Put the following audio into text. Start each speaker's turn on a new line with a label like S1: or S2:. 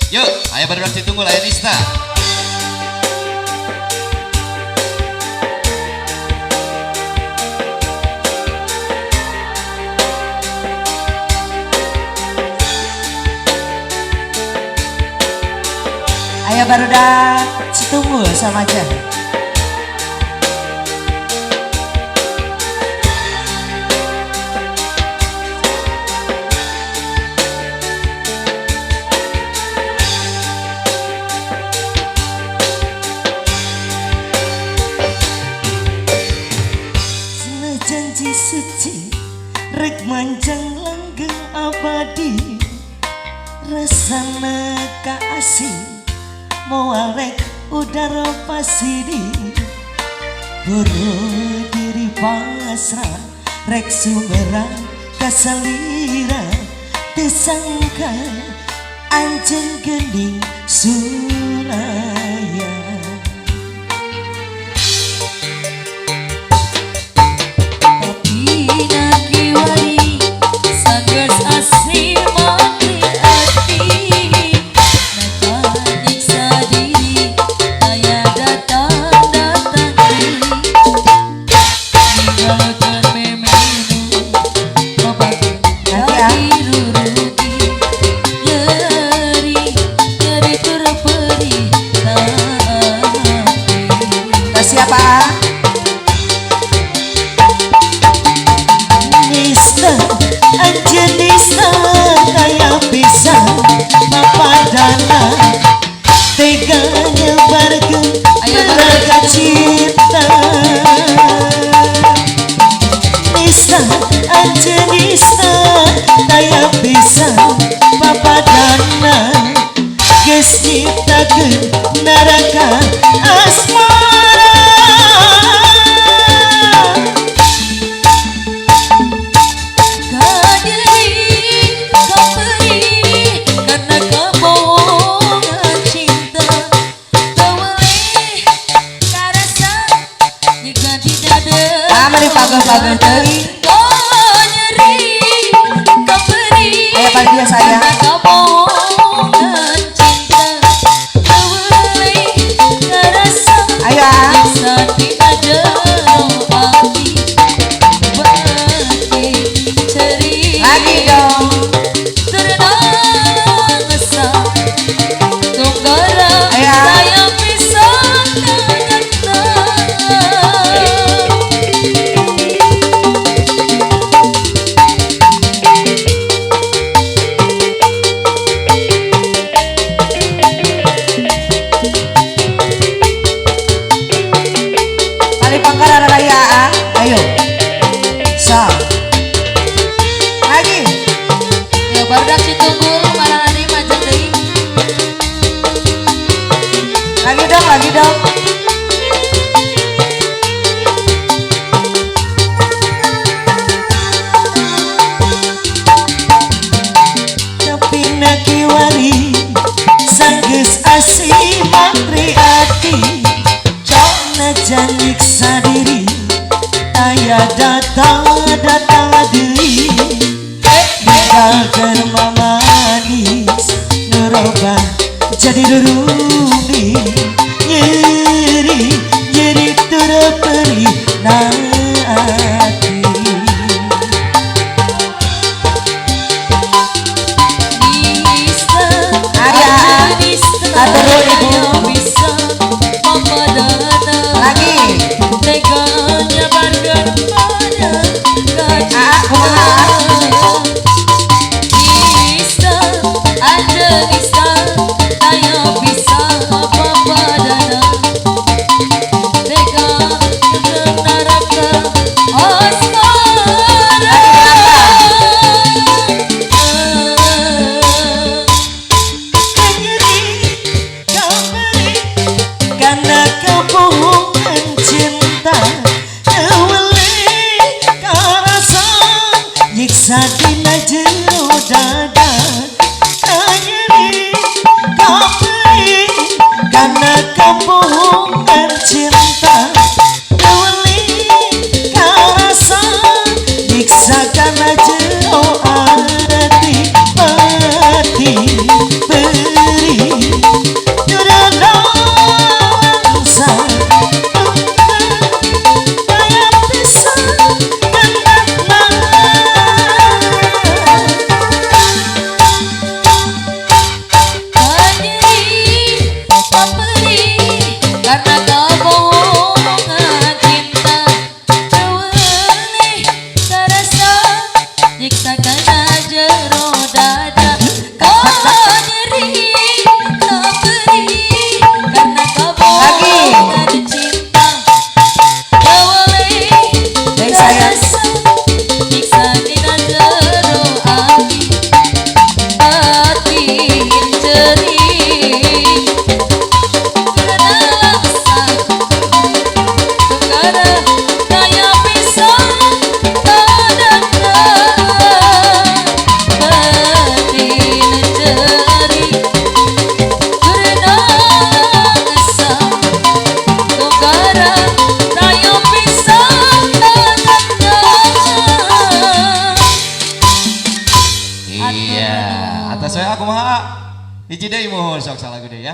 S1: Yuk, ayo beraksi tunggu lah Nista.
S2: Ayo barudak Citunggul sama aja. Janji suci rek manjang langgeng abadi, rasana kasih moal rek udara pasidi, buru diri pasrah rek sumerang kasalira, disangka anjing gening sulaya. Anjenista kayak bisa papadana teganya bareng beraga cinta. Nista Anjenista kayak bisa papadana geus nyiptakeun neraka asmara. Pagar teri ayo pagi ya sayang. Lagi dong. Ayo, so, lagi.
S3: Ya barudak Citunggul, malang hari macam deui.
S2: Lagi dong. Tapi nakiwari, sanggeus asih mantri ati, cok najanik sadiri. Aya datang deui ninggalkeun mamanis nurobah jadi rurumi, nyeri turut perih na ati.
S3: Nista
S2: atur ibu
S3: bisa papadana
S2: lagi.
S3: teganya bareng pada kacinta. Nista Anjenista ayo bisa papadana tega neraka asmara.
S2: Karena kebohongan cinta nyiksa dina jero dada, nyeri kapri karena kebohongan cinta, karasa nyiksa karena jero hati, pati beri
S1: saya aku mah hiji deui mohon sok salah gede ya.